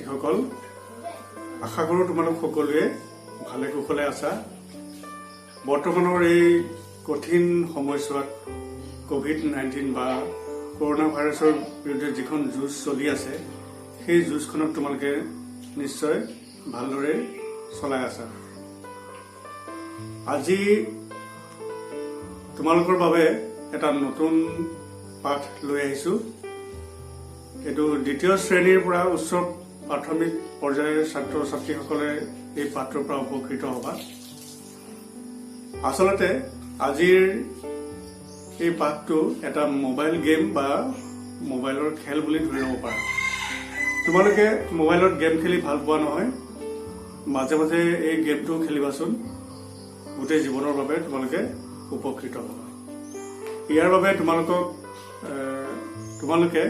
ছাত্ৰীসকল, আশা কৰোঁ তোমালোক সকলোৱে ভালে কুশলে আছা। বৰ্তমানৰ এই কঠিন সময়ছোৱাত কোভিড-19 বা কৰোনা ভাইৰাছৰ বিৰুদ্ধে যিখন যুঁজ চলি আছে, সেই যুঁজখনত তোমালোকে নিশ্চয় ভালদৰে চলাই আছা। আজি তোমালোকৰ বাবে এটা নতুন পাঠ লৈ আহিছোঁ। এইটো দ্বিতীয় শ্ৰেণীৰ পৰা উচ্চ প্ৰাথমিক পৰ্যায়ৰ ছাত্ৰ ছাত্ৰীসকলে এই পাঠটোৰ পৰা উপকৃত হ'বা। আচলতে আজিৰ এই পাঠটো এটা মোবাইল গেম বা মোবাইলৰ খেল বুলি ধৰি ল'ব পাৰা। তোমালোকে মোবাইলত গেম খেলি ভাল পোৱা নহয়? মাজে মাজে এই গেমটো খেলিবাচোন। গোটেই জীৱনৰ বাবে তোমালোকে উপকৃত হ'বা। ইয়াৰ বাবে তোমালোকে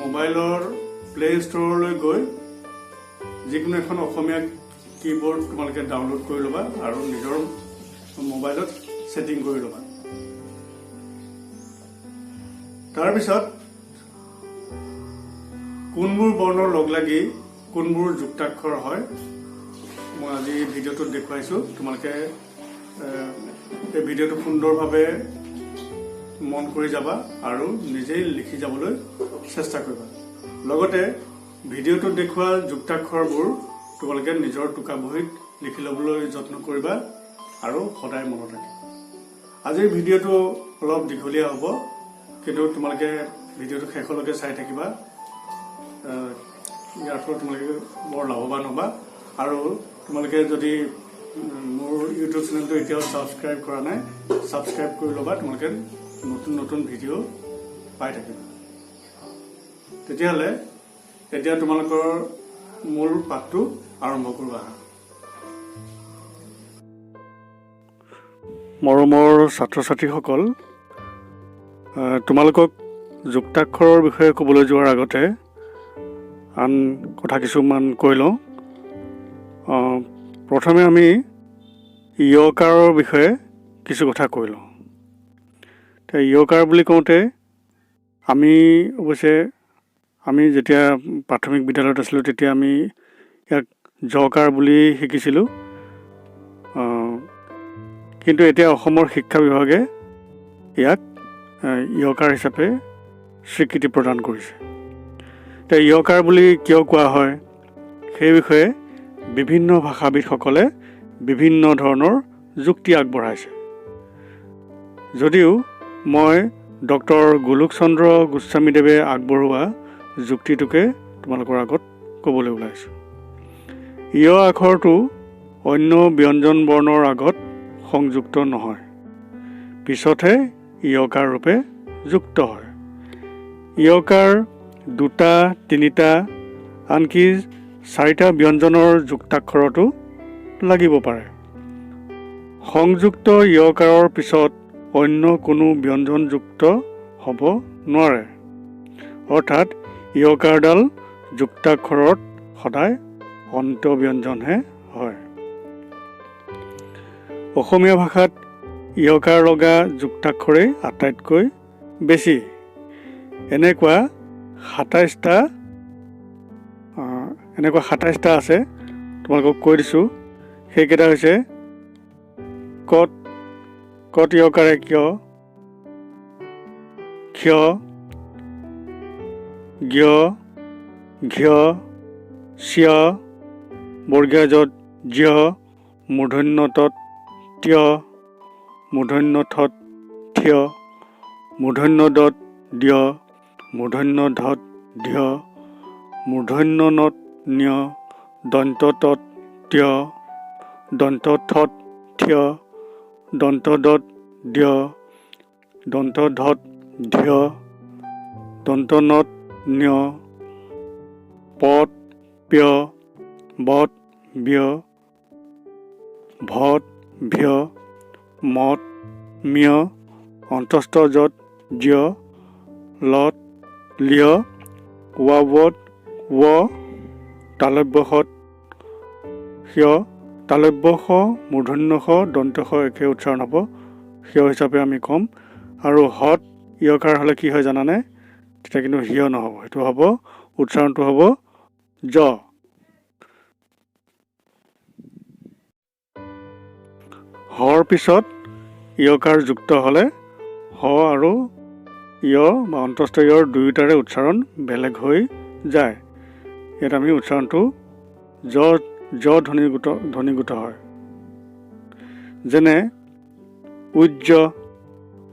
মোবাইলৰ প্লে ষ্ট'ৰলৈ গৈ যিকোনো এখন অসমীয়া কীবৰ্ড তোমালোকে ডাউনলোড কৰি ল'বা আৰু নিজৰ মোবাইলত ছেটিং কৰি ল'বা। তাৰপিছত কোনবোৰ বৰ্ণৰ লগ লাগি কোনবোৰ যুক্তাক্ষৰ হয় মই আজি ভিডিঅ'টোত দেখুৱাইছোঁ। তোমালোকে এই ভিডিঅ'টো সুন্দৰভাৱে মন কৰি যাবা আৰু নিজেই লিখি যাবলৈ চেষ্টা কৰিবা। লগতে ভিডিঅ'টোত দেখুওৱা যুক্তাক্ষৰবোৰ তোমালোকে নিজৰ টোকা বহীত লিখি ল'বলৈ যত্ন কৰিবা আৰু সদায় মনত ৰাখিবা। আজিৰ ভিডিঅ'টো অলপ দীঘলীয়া হ'ব, কিন্তু তোমালোকে ভিডিঅ'টো শেষলৈকে চাই থাকিবা। ইয়াৰ ফলত তোমালোকে বৰ লাভৱান হ'বা। আৰু তোমালোকে যদি মোৰ ইউটিউব চেনেলটো এতিয়াও ছাবস্ক্ৰাইব কৰা নাই, ছাবস্ক্ৰাইব কৰি ল'বা। তোমালোকে নতুন নতুন ভিডিঅ' পাই থাকিবা। তেতিয়াহ'লে এতিয়া তোমালোকৰ মূল পাঠটো আৰম্ভ কৰোঁ আহা। মৰমৰ ছাত্ৰ ছাত্ৰীসকল, তোমালোকক যুক্তাক্ষৰৰ বিষয়ে ক'বলৈ যোৱাৰ আগতে আন কথা কিছুমান কৈ লওঁ। প্ৰথমে আমি য়কাৰৰ বিষয়ে কিছু কথা কৈ লওঁ। য়কাৰ বুলি কওঁতে আমি যেতিয়া প্ৰাথমিক বিদ্যালয়ত আছিলোঁ তেতিয়া আমি ইয়াক জকাৰ বুলি শিকিছিলোঁ। কিন্তু এতিয়া অসমৰ শিক্ষা বিভাগে ইয়াক য়কাৰ হিচাপে স্বীকৃতি প্ৰদান কৰিছে। য়কাৰ বুলি কিয় কোৱা হয় সেই বিষয়ে বিভিন্ন ভাষাবিদসকলে বিভিন্ন ধৰণৰ যুক্তি আগবঢ়াইছে। যদিও মই ডক্টৰ গোলোক চন্দ্ৰ গোস্বামীদেৱে আগবঢ়োৱা যুক্তিটোকে তোমালোকৰ আগত ক'বলৈ ওলাইছোঁ। আখৰটো অন্য ব্যঞ্জন বৰ্ণৰ আগত সংযুক্ত নহয়, পিছতহে য়কাৰ ৰূপে যুক্ত হয়। য়কাৰ 2টা, 3টা, আনকি 4টা ব্যঞ্জনৰ যুক্তাক্ষৰতো লাগিব পাৰে। সংযুক্ত য়কাৰৰ পিছত অন্য কোনো ব্যঞ্জনযুক্ত হ'ব নোৱাৰে। অৰ্থাৎ য়কাৰডাল যুক্তাক্ষৰত সদায় অন্তব্যঞ্জনহে হয়। অসমীয়া ভাষাত য়কাৰ লগা যুক্তাক্ষৰেই আটাইতকৈ বেছি। এনেকুৱা 27টা আছে। তোমালোকক কৈ দিছোঁ, সেইকেইটা হৈছে কত য়কাৰে কিয়, ক্ষয়, জ্ঞ, ঘ্য, স্য, বৰ্গীয় যত জ্য, মূৰ্ধন্য তত ত্য, মূৰ্ধন্য থত থ্য, মূৰ্ধন্য দত দ্য, মূৰ্ধন্য ধত ধ্য, মূৰ্ধন্য নত ন্য, দন্ত তত ত্য, দন্ত থত থ্য, দন্ত দত দ্য, দন্ত ধত ধ্য, দন্ত নত ন্য, পত প্য, বত ব্য, ভত ভ্য, মত ম্য, অন্তস্থ যত জ্য, লত ল্য, ৱাৱত ৱ, তালব্যসত স্য, তালব্যস মূৰ্ধন্যস দন্তস একে উচ্চাৰণ হ'ব, স্য হিচাপে আমি ক'ম। আৰু হত য়কাৰ হ'লে কি হয় জানানে? তেতিয়া কিন্তু হিয় নহ'ব, সেইটো হ'ব উচ্চাৰণটো হ'ব জ। হৰ পিছত ইয়কাৰ যুক্ত হ'লে হ আৰু ইয় বা অন্তস্থ ইয়ৰ দুয়োটাৰে উচ্চাৰণ বেলেগ হৈ যায়। ইয়াত আমি উচ্চাৰণটো জ ধ্বনিগত হয়। যেনে উজ্জ,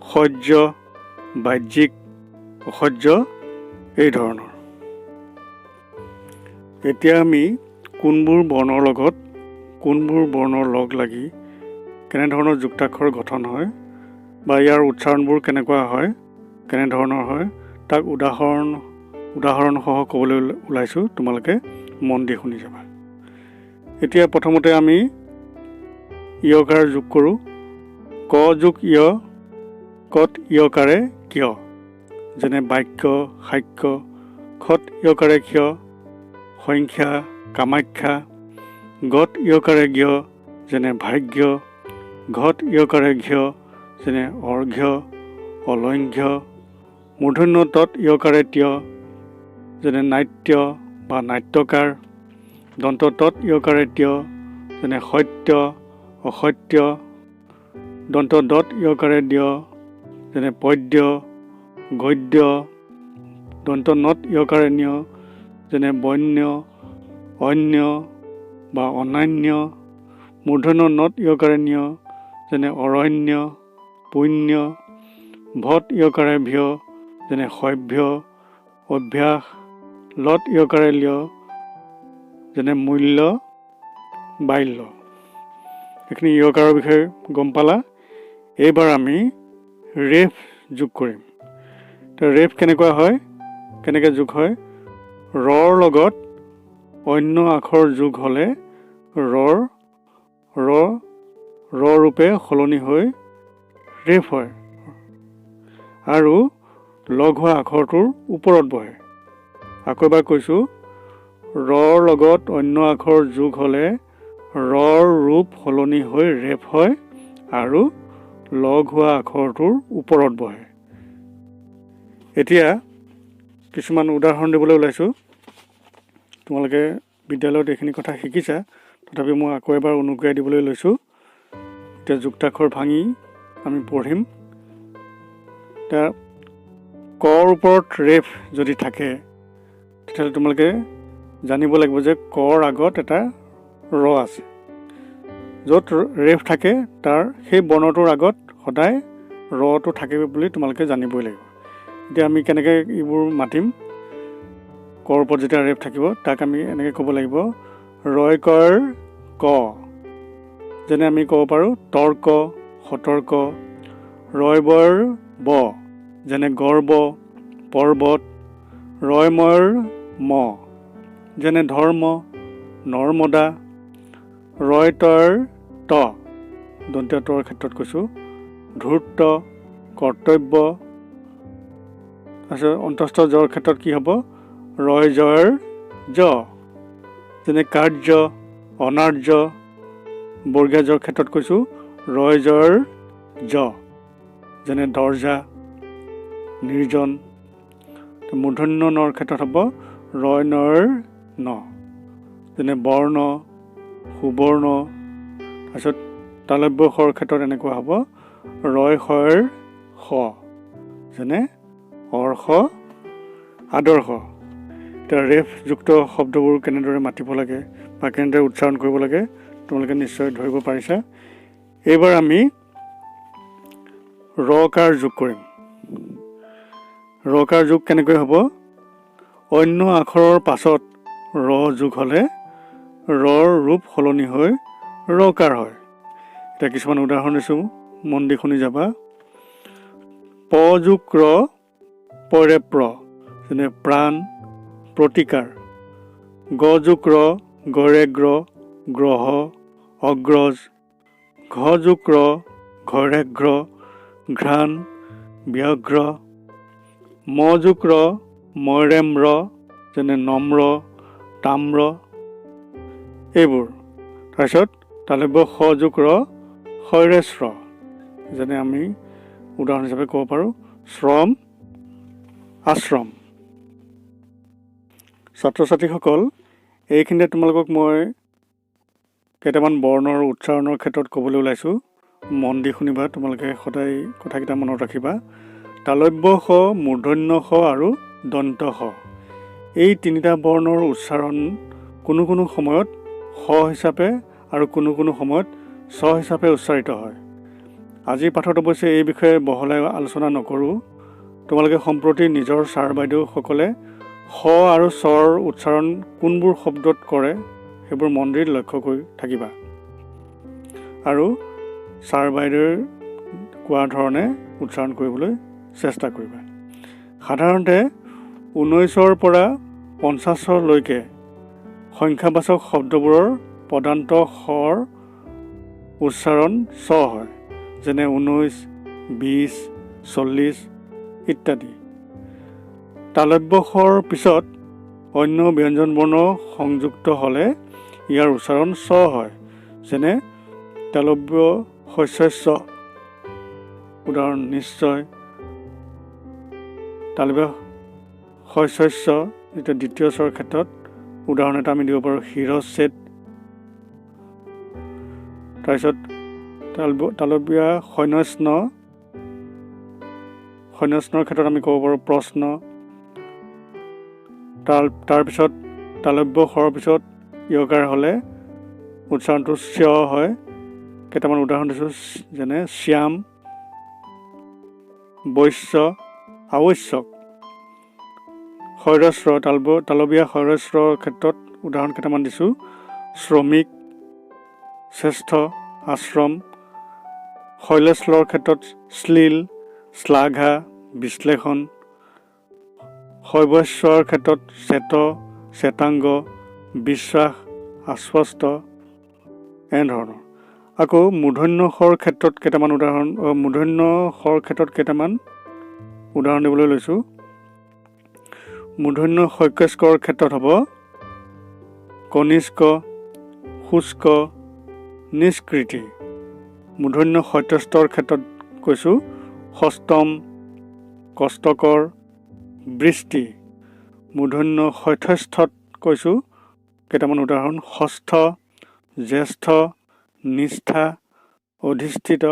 সহ্য, বাহ্যিক, অসহ্য এই ধৰণৰ। এতিয়া আমি কোনবোৰ বৰ্ণৰ লগ লাগি কেনেধৰণৰ যুক্তাক্ষৰ গঠন হয় বা ইয়াৰ উচ্চাৰণবোৰ কেনেকুৱা হয়, কেনেধৰণৰ হয়, তাক উদাহৰণসহ ক'বলৈ ওলাইছোঁ। তোমালোকে মন দি শুনি যাবা। এতিয়া প্ৰথমতে আমি ইয়কাৰ যোগ কৰোঁ। ক যোগ ইয়, কত ইয়কাৰে কিয়, যেনে বাক্য, শাক্য। খত ইয়কাৰে ক্ষয়, সংখ্যা, কামাখ্যা। গত ইয়কাৰে জ্ঞ, যেনে ভাগ্য। ঘট ইয়কাৰে ঘ্য, যেনে অৰ্ঘ্য, অলংঘ্য। মূৰ্ধন্য তত ইয়কাৰে ত্য, যেনে নাট্য বা নাট্যকাৰ। দন্ত তত ইয়কাৰে ত্য, যেনে সত্য, অসত্য। দন্ত দত ইয়কাৰে দ্য, যেনে পদ্য, গদ্য। দন্ত নত ইয়কাৰে ন্য, যেনে বন্য, অন্য বা অনান্য। মূৰ্ধন্য নত ইয়কাৰে ন্য, যেনে অৰণ্য, পুণ্য। ভত ইয়কাৰে ভ্য, যেনে সভ্য, অভ্যাস। লত ইয়কাৰে ল্য, যেনে মূল্য, বাল্য। এইখিনি ইয়কাৰৰ বিষয়ে গম পালা। এইবাৰ আমি ৰেফ যোগ কৰিম। ৰেফ কেনেকৈ যোগ হয়? ৰৰ লগত অন্য আখৰ যোগ হ'লে ৰ ৰূপে সলনি হৈ ৰেফ হয় আৰু লগ হোৱা আখৰটোৰ ওপৰত বহে। আকৌ এবাৰ কৈছোঁ, ৰৰ লগত অন্য আখৰ যোগ হ'লে ৰৰ ৰূপ সলনি হৈ ৰেফ হয় আৰু লগ হোৱা আখৰটোৰ ওপৰত বহে। এতিয়া কিছুমান উদাহৰণ দিবলৈ ওলাইছোঁ। তোমালোকে বিদ্যালয়ত এইখিনি কথা শিকিছা, তথাপি মই আকৌ এবাৰ অনুগ্ৰহ দিবলৈ লৈছোঁ। এতিয়া যুক্তাক্ষৰ ভাঙি আমি পঢ়িম। এতিয়া কৰ ওপৰত ৰেফ যদি থাকে, তেতিয়াহ'লে তোমালোকে জানিব লাগিব যে কৰ আগত এটা ৰ আছে। য'ত ৰেফ থাকে তাৰ সেই বৰ্ণটোৰ আগত সদায় ৰটো থাকে বুলি তোমালোকে জানিবই লাগিব। এতিয়া আমি কেনেকৈ এইবোৰ মাতিম? কৰ ওপৰত যেতিয়া ৰেফ থাকিব তাক আমি এনেকৈ ক'ব লাগিব, ৰয়কৰ ক। যেনে আমি ক'ব পাৰোঁ তৰ্ক, সতৰ্ক। ৰয়বৰ ব, যেনে গৰ্ব, পৰ্বত। ৰয়মৰ ম, যেনে ধৰ্ম, নৰ্মদা। ৰয়তৰ ত, দন্ত্য তৰ ক্ষেত্ৰত কৈছোঁ, ধূৰ্ত, কৰ্তব্য। তাৰপিছত অন্তস্থ জৰ ক্ষেত্ৰত কি হ'ব? ৰয় জয়ৰ জ, যেনে কাৰ্য, অনাৰ্য। বৰ্গীয় জৰ ক্ষেত্ৰত কৈছোঁ ৰয় জয়ৰ জ, যেনে দৰ্জা, নিৰ্জন। মূৰ্ধন্য নৰ ক্ষেত্ৰত হ'ব ৰয় নৰ ন, যেনে বৰ্ণ, সুবৰ্ণ। তাৰপিছত তালব্য শৰ ক্ষেত্ৰত এনেকুৱা হ'ব ৰয় শয়ৰ শ, যেনে অৰ্শ, আদৰ্শ। এতিয়া ৰেফযুক্ত শব্দবোৰ কেনেদৰে মাতিব লাগে বা কেনেদৰে উচ্চাৰণ কৰিব লাগে তোমালোকে নিশ্চয় ধৰিব পাৰিছা। এইবাৰ আমি ৰকাৰ যোগ কৰিম। ৰকাৰ যোগ কেনেকৈ হ'ব? অন্য আখৰৰ পাছত ৰ যোগ হ'লে ৰৰ ৰূপ সলনি হৈ ৰকাৰ হয়। এতিয়া কিছুমান উদাহৰণ দিছোঁ, মন দি শুনি যাবা। প যোগ ৰ, পৰে প্ৰ, যেনে প্ৰাণ, প্ৰতিকাৰ। গ যোগ ৰ, গৰে গ্ৰ, গ্ৰহ, অগ্ৰজ। ঘ যোগ ৰ, ঘৰে ঘ্ৰ, ঘ্ৰাণ, ব্যঘ্ৰ। ম যোগ ৰ, মৰেম ৰ, যেনে নম্ৰ, তাম্ৰ। এইবোৰ। তাৰপিছত তালব্য স যোগ ৰ, শৈৰেশ্ৰ, যেনে আমি উদাহৰণ হিচাপে ক'ব পাৰোঁ শ্ৰম, আশ্ৰম। ছাত্ৰ ছাত্ৰীসকল, এইখিনিতে তোমালোকক মই কেইটামান বৰ্ণৰ উচ্চাৰণৰ ক্ষেত্ৰত ক'বলৈ ওলাইছোঁ। মন দি শুনিবা, তোমালোকে সদায় কথাকেইটা মনত ৰাখিবা। তালব্য স, মূৰ্ধন্য স আৰু দন্ত স, এই তিনিটা বৰ্ণৰ উচ্চাৰণ কোনো কোনো সময়ত স হিচাপে আৰু কোনো কোনো সময়ত চ হিচাপে উচ্চাৰিত হয়। আজিৰ পাঠত অৱশ্যে এই বিষয়ে বহলাই আলোচনা নকৰোঁ। তোমালোকে সম্প্ৰতি নিজৰ ছাৰ বাইদেউসকলে স আৰু চৰ উচ্চাৰণ কোনবোৰ শব্দত কৰে সেইবোৰ মন দি লক্ষ্য কৰি থাকিবা আৰু ছাৰ বাইদেউৰ কোৱা ধৰণে উচ্চাৰণ কৰিবলৈ চেষ্টা কৰিবা। সাধাৰণতে 19ৰ পৰা 50লৈকে সংখ্যাবাচক শব্দবোৰৰ পদান্ত সৰ উচ্চাৰণ চ হয়, যেনে 19, 20, 40 ইত্যাদি। তালব্য সৰ পিছত অন্য ব্যঞ্জন বৰ্ণ সংযুক্ত হ'লে ইয়াৰ উচ্চাৰণ চ হয়, যেনে তালব্য শস্য, উদাহৰণ নিশ্চয়। তালব্য শস্য যেতিয়া দ্বিতীয় স্বৰৰ ক্ষেত্ৰত উদাহৰণ এটা আমি দিব পাৰোঁ, শিৰচ্ছেদ। তাৰপিছত তালব্য শূন্যস্নৰ ক্ষেত্ৰত আমি ক'ব পাৰোঁ প্ৰশ্ন। তাৰপিছত তালব্য সৰৰ পিছত ইয়কাৰ হ'লে উচ্চাৰণটো স্য হয়। কেইটামান উদাহৰণ দিছোঁ, যেনে শ্যাম, বৈশ্য, আৱশ্যক। শৈৰস্ৰ, তালব্য শৈৰস্ৰৰ ক্ষেত্ৰত উদাহৰণ কেইটামান দিছোঁ, শ্ৰমিক, শ্ৰেষ্ঠ, আশ্ৰম। শৈলেশ্লৰ ক্ষেত্ৰত শ্লীল, শ্লাঘা, বিশ্লেষণ। শৈবস্যৰ ক্ষেত্ৰত শ্বেত, শ্বেতাংগ, বিশ্বাস, আশ্বস্ত, এনেধৰণৰ। আকৌ মূৰ্ধন্য সৰ ক্ষেত্ৰত কেইটামান উদাহৰণ দিবলৈ লৈছোঁ। মূৰ্ধন্য শক্যস্কৰ ক্ষেত্ৰত হ'ব কনিষ্ক, শুষ্ক, নিষ্কৃতি। মূৰ্ধন্য সত্যস্তৰ ক্ষেত্ৰত কৈছোঁ সষ্টম, কষ্টকৰ, বৃষ্টি। মূৰ্ধন্য শৈথস্থত কৈছোঁ কেইটামান উদাহৰণ, ষষ্ঠ, জ্যেষ্ঠ, নিষ্ঠা, অধিষ্ঠিত।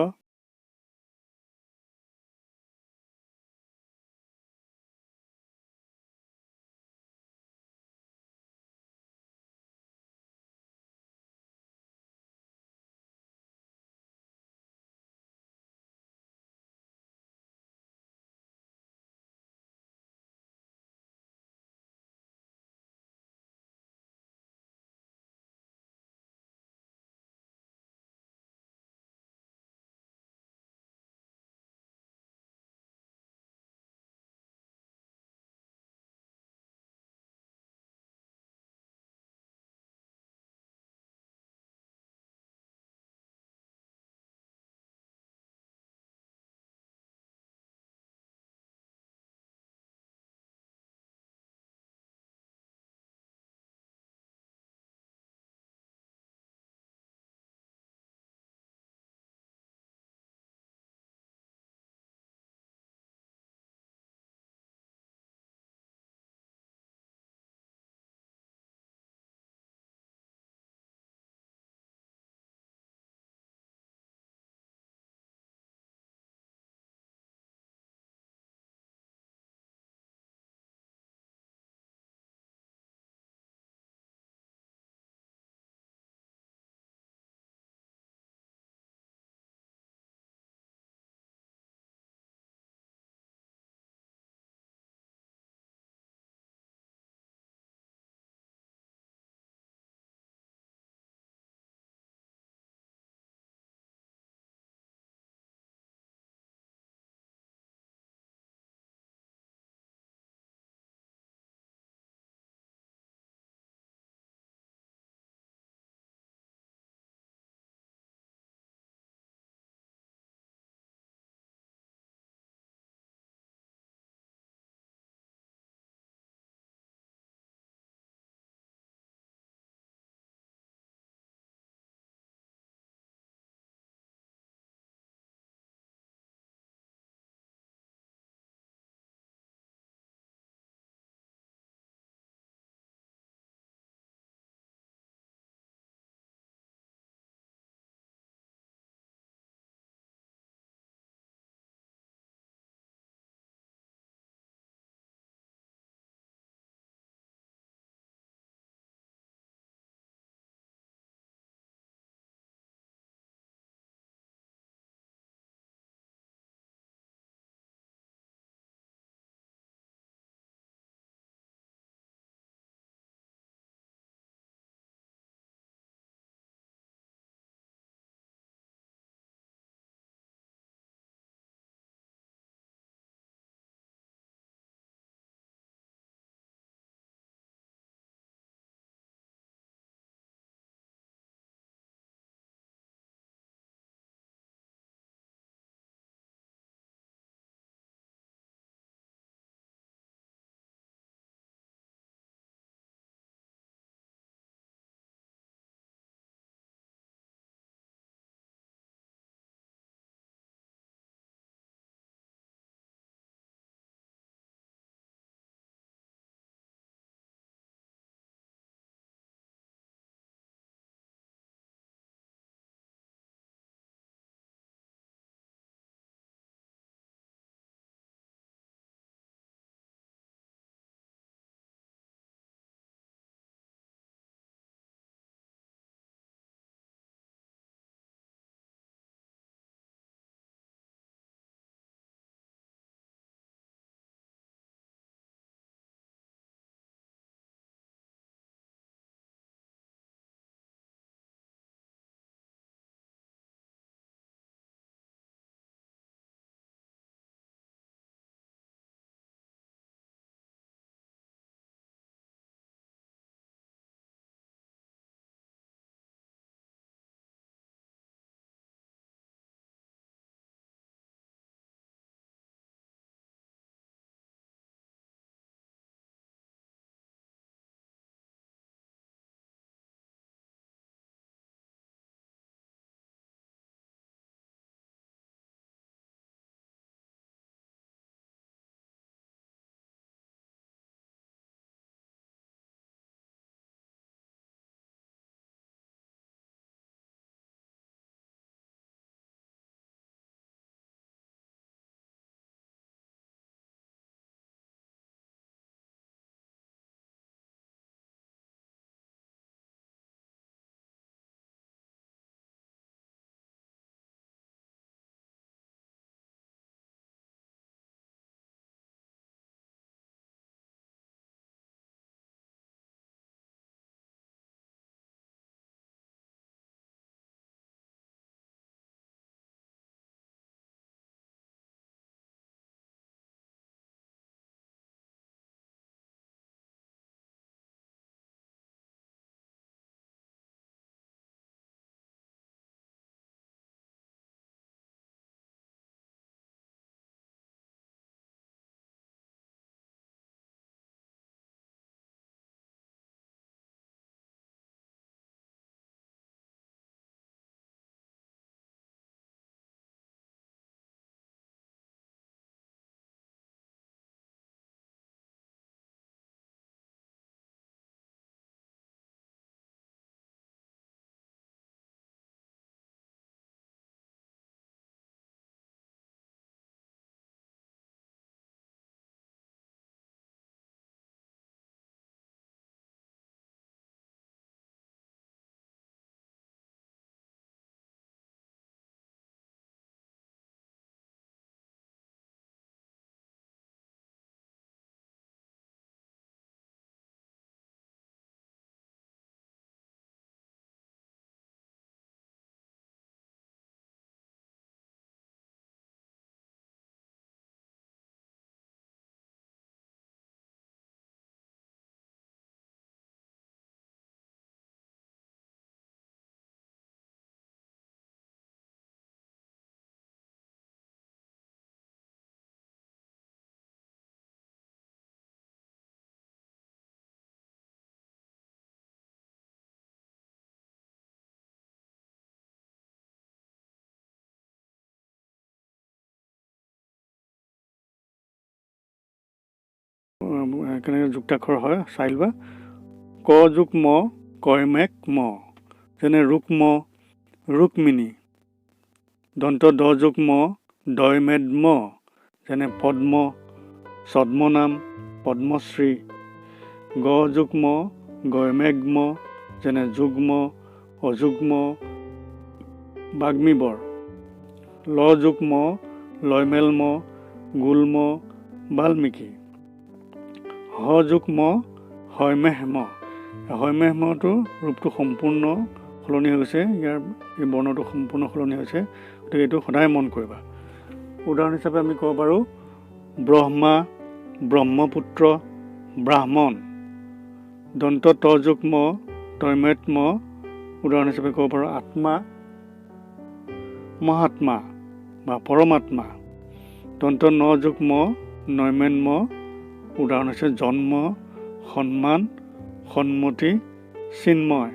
কেনেকৈ যুক্তাক্ষৰ হয় চাই লোৱা। ক যোগ ম কয়মেক ম, যেনে ৰুক্ম ৰুক্মিণী। দন্ত দ যোগ ম দয়মেদ ম, যেনে পদ্ম ছদ্মনাম পদ্মশ্ৰী। গ যোগ ম গয়মেঘ্ম, যেনে যুগ্ম অযুগ্ম বাগ্মীবৰ। ল যোগ ম লয়মেল্ম গুল্ম বাল্মীকি। হ যোগ ম হয়মেহম। হয়মেহমটোৰ ৰূপটো সম্পূৰ্ণ সলনি হৈ গৈছে, এই বৰ্ণটো সম্পূৰ্ণ সলনি হৈছে, গতিকে এইটো সদায় মন কৰিবা। উদাহৰণ হিচাপে আমি ক'ব পাৰোঁ ব্ৰহ্মা ব্ৰহ্মপুত্ৰ ব্ৰাহ্মণ। দন্ত ত যোগ ম তৈমেত্ম, উদাহৰণ হিচাপে ক'ব পাৰোঁ আত্মা মহাত্মা বা পৰমাত্মা। দন্ত ন যোগ ম নৈমেন্ম, উদাহৰণ হৈছে জন্ম সন্মান সন্মতি চিন্ময়।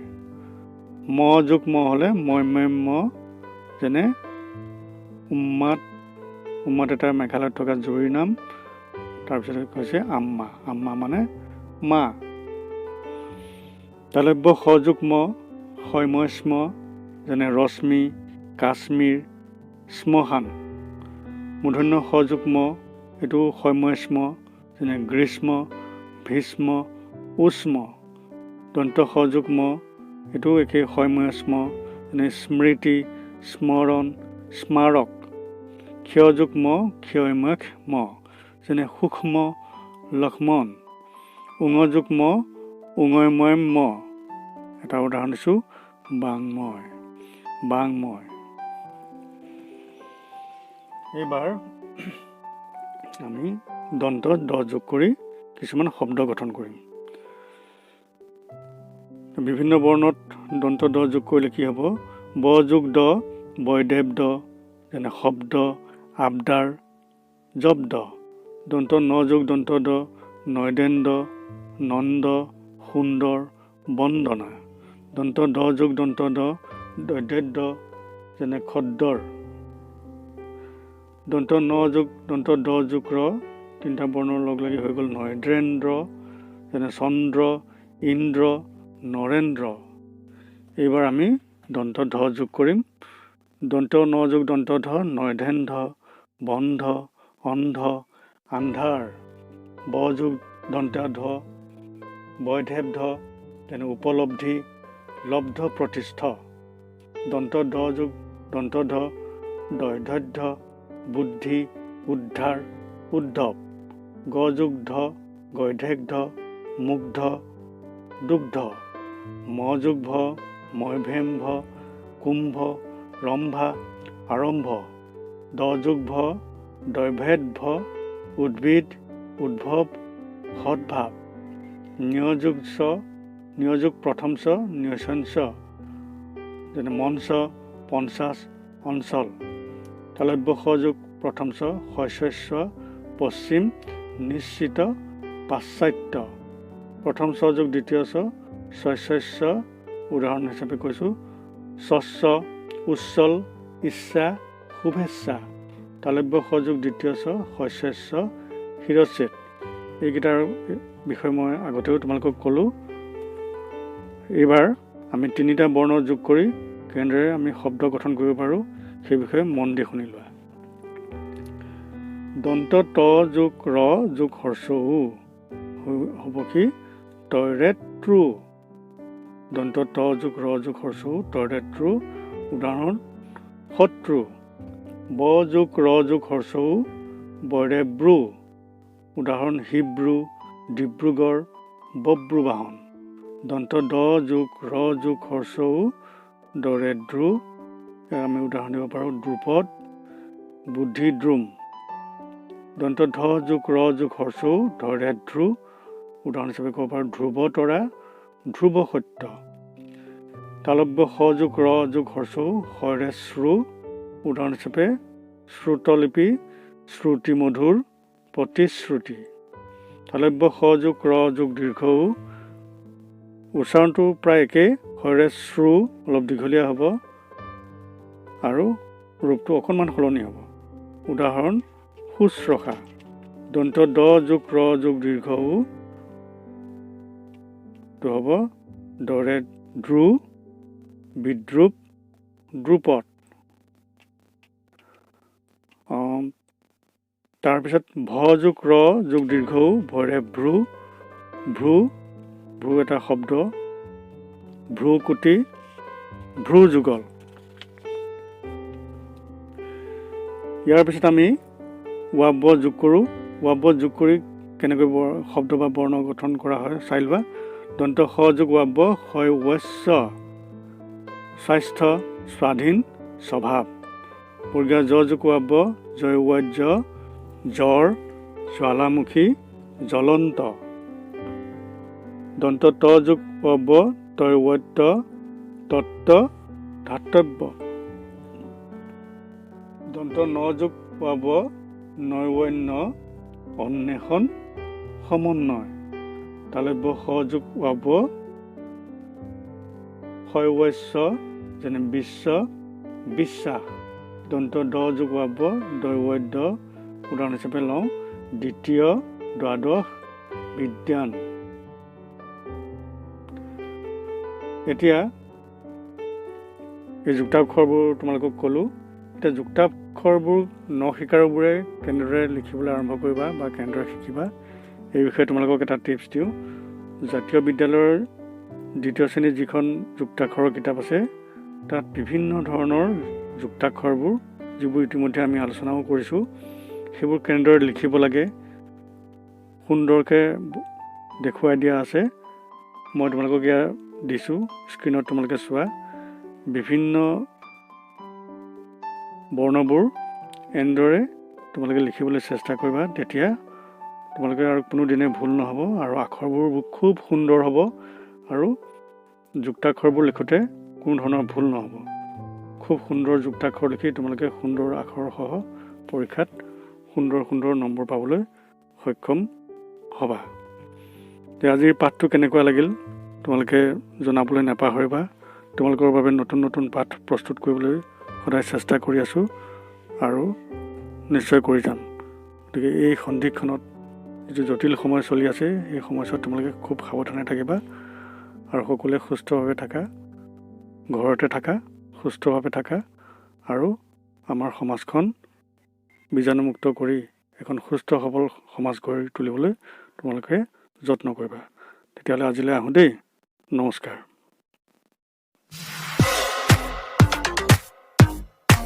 ম যোগ ম হ'লে ময়মেম্য, যেনে উন্মাদ এটা মেঘালয়ত থকা জুৰিৰ নাম। তাৰপিছত কৈছে আম্মা, আম্মা মানে মা। তালব্য স যোগ ম শৈমস্ম, যেনে ৰশ্মি কাশ্মীৰ শ্মশান। মূৰ্ধন্য স যোগ ম, এইটো শৈমস্ম, যেনে গ্ৰীষ্ম ভীষ্ম উষ্ম। দন্ত স যোগ ম, এইটো একেই শৈমস্ম, যেনে স্মৃতি স্মৰণ স্মাৰক। ক্ষয় যোগ ম ক্ষয়মখ ম, যেনে সূক্ষ্ম লক্ষ্মণ। উঙ যোগ ম উঙময় ম, এটা উদাহৰণ দিছোঁ বাংময় বাংময়। এইবাৰ আমি দন্ত দ যোগ কৰি কিছুমান শব্দ গঠন কৰিম। বিভিন্ন বৰ্ণত দন্ত দ যোগ কৰিলে কি হ'ব? ব যোগ দ বৈদেৱ দ, যেনে শব্দ আবদাৰ জব্দ। দন্ত ন যোগ দন্ত দ নয়দেন্দ্ৰ নন্দ সুন্দৰ বন্দনা। দন্ত দ যোগ দন্ত দ দৈদ্য, যেনে খদ্দৰ। দন্ত ন যোগ দন্ত দ যোগ ৰ, তিনিটা বৰ্ণৰ লগ লাগি হৈ গ'ল নয়দ্ৰেন্দ্ৰ, যেনে চন্দ্ৰ ইন্দ্ৰ নৰেন্দ্ৰ। এইবাৰ আমি দন্ত ধ যোগ কৰিম। দন্ত ন যোগ দন্ত ধ নয়ধেন্দ্ৰ বন্ধ অন্ধ আন্ধাৰ। ব যোগ দন্ত ধ বৈধেৱ ধ, যেনে উপলব্ধি লব্ধ প্ৰতিষ্ঠ। দন্ত দ যোগ দন্ত ধ দৈধধ্য বুদ্ধি উদ্ধাৰ উদ্ধৱ। গ যোগ ধ গৈধেগ্ধ মুগ্ধ দুগ্ধ। ম যোগ ভ ময়ভেম্ভ কুম্ভ ৰম্ভা আৰম্ভ। দ যোগ ভ দৈভেদ্ভ উদ্ভিদ উদ্ভৱ সদ্ভাৱ। নিয়োগ প্ৰথম চ নিয়সঞ্চ, যেনে মঞ্চ পঞ্চাছ অঞ্চল। তালব্য স যোগ প্ৰথম চ শস্য পশ্চিম নিশ্চিত পাশ্চাত্য। প্ৰথম চ যোগ দ্বিতীয় চ শস্য, উদাহৰণ হিচাপে কৈছোঁ স্বচ্ছ উচ্ছল ইচ্ছা শুভেচ্ছা। তালব্য স যোগ দ্বিতীয় চ শস্য শিৰচ্ছেদ। এইকেইটাৰ বিষয়ে মই আগতেও তোমালোকক ক'লোঁ। এইবাৰ আমি তিনিটা বৰ্ণ যোগ কৰি কেনেদৰে আমি শব্দ গঠন কৰিব পাৰোঁ সেই বিষয়ে মন দি শুনি লোৱা। দন্ত ত যোগ ৰ যোগ হৰ্ষ উ হ'ব কি টয়লেট ট্ৰু। দন্ত ত যোগ ৰ যোগ হৰ্ষ উ টয়লেট ট্ৰু, উদাহৰণ শত্ৰু। ব যোগ ৰ যোগ হৰ্ষ উ বৈৰেব্ৰু, উদাহৰণ হিব্ৰু ডিব্ৰুগড় বব্ৰুবাহন। দন্ত দ যোগ ৰ যোগ হৰ্ষ উ দৰেদ্ৰু, আমি উদাহৰণ দিব পাৰোঁ দ্ৰুপদ বুদ্ধিদ্ৰুম। দন্ত ধ যোগ ৰ যোগ হৰ্ষ উ ধৰেদ্ৰু, উদাহৰণ হিচাপে ক'ব পাৰোঁ ধ্ৰুৱতৰা ধ্ৰুৱ সত্য। তালব্য স যোগ ৰ যোগ হৰ্ষ উ শৰেশ্ৰু, উদাহৰণ হিচাপে শ্ৰুতলিপি শ্ৰুতিমধুৰ প্ৰতিশ্ৰুতি। তালব্য স যোগ ৰ যোগ দীৰ্ঘ উ, উচ্চাৰণটো প্ৰায় একেই, শৰেশ্ৰু অলপ দীঘলীয়া হ'ব আৰু ৰূপটো অকণমান সলনি হ'ব, উদাহৰণ শুশ্ৰূষা। দন্ত দ যোগ ৰ যোগ দীৰ্ঘ উ টো হ'ব দৰে দ্ৰু বিদ্ৰুপ দ্ৰুপদ। তাৰপিছত ভ যোগ ৰ যোগ দীৰ্ঘ উ ভৰে ভ্ৰু ভ্ৰু ভ্ৰু এটা শব্দ ভ্ৰুকুটি ভ্ৰু যুগল। ইয়াৰ পিছত আমি ৱাব্য যোগ কৰোঁ। ৱাব্য যোগ কৰি কেনেকৈ শব্দ বা বৰ্ণ গঠন কৰা হয় চাই লোৱা। দন্ত স যোগ ৱাব্য হয় ৱস্য স্বাস্থ্য স্বাধীন স্বভাৱ। বৰ্গীয় জ যোগ ৱাব্য জয় ৱাজ্য জ্বৰ জ্বালামুখী জ্বলন্ত। দন্ত ত যোগ ৱাব্য তয় ৱত্য তত্ত্ব ধাতব্য। দন্ত ন যোগ ৱাব্য নৈবন্য অন্বেষণ সমন্বয়। তালব্য স যোগ ৱাব্য শৈৱস্য যেনে বিশ্ব বিশ্বাস। দন্ত দ যোগ ৱাব্য দৈৱদ্য উদাহৰণ হিচাপে লওঁ দ্বিতীয় দ্বাদশ বিদ্যান। এতিয়া এই যুক্তাক্ষৰবোৰ তোমালোকক ক'লোঁ। এতিয়া যুক্তাক্ষৰবোৰ নশিকাৰুবোৰে কেনেদৰে লিখিবলৈ আৰম্ভ কৰিবা বা কেনেদৰে শিকিবা এই বিষয়ে তোমালোকক এটা টিপছ দিওঁ। জাতীয় বিদ্যালয়ৰ 2য় শ্ৰেণীৰ যিখন যুক্তাক্ষৰৰ কিতাপ আছে তাত বিভিন্ন ধৰণৰ যুক্তাক্ষৰবোৰ যিবোৰ ইতিমধ্যে আমি আলোচনাও কৰিছোঁ সেইবোৰ কেনেদৰে লিখিব লাগে সুন্দৰকৈ দেখুৱাই দিয়া আছে। মই তোমালোকক ইয়াত দিছোঁ, স্ক্ৰীণত তোমালোকে চোৱা। বিভিন্ন বৰ্ণবোৰ এনেদৰে তোমালোকে লিখিবলৈ চেষ্টা কৰিবা, তেতিয়া তোমালোকে আৰু কোনোদিনে ভুল নহ'ব আৰু আখৰবোৰ খুব সুন্দৰ হ'ব আৰু যুক্তাক্ষৰবোৰ লিখোঁতে কোনো ধৰণৰ ভুল নহ'ব। খুব সুন্দৰ যুক্তাক্ষৰ লিখি তোমালোকে সুন্দৰ আখৰসহ পৰীক্ষাত সুন্দৰ সুন্দৰ নম্বৰ পাবলৈ সক্ষম হ'বা। আজিৰ পাঠটো কেনেকুৱা লাগিল তোমালোকে জনাবলৈ নাপাহৰিবা। তোমালোকৰ বাবে নতুন নতুন পাঠ প্ৰস্তুত কৰিবলৈ সদায় চেষ্টা কৰি আছোঁ আৰু নিশ্চয় কৰি যাম। গতিকে এই সন্ধিক্ষণত যিটো জটিল সময় চলি আছে এই সময়ছোৱাত তোমালোকে খুব সাৱধানে থাকিবা আৰু সকলোৱে সুস্থভাৱে থাকা, ঘৰতে থাকা, সুস্থভাৱে থাকা আৰু আমাৰ সমাজখন বীজাণুমুক্ত কৰি এখন সুস্থ সবল সমাজ গঢ়ি তুলিবলৈ তোমালোকে যত্ন কৰিবা। তেতিয়াহ'লে আজিলৈ আহোঁ দেই। নমস্কাৰ।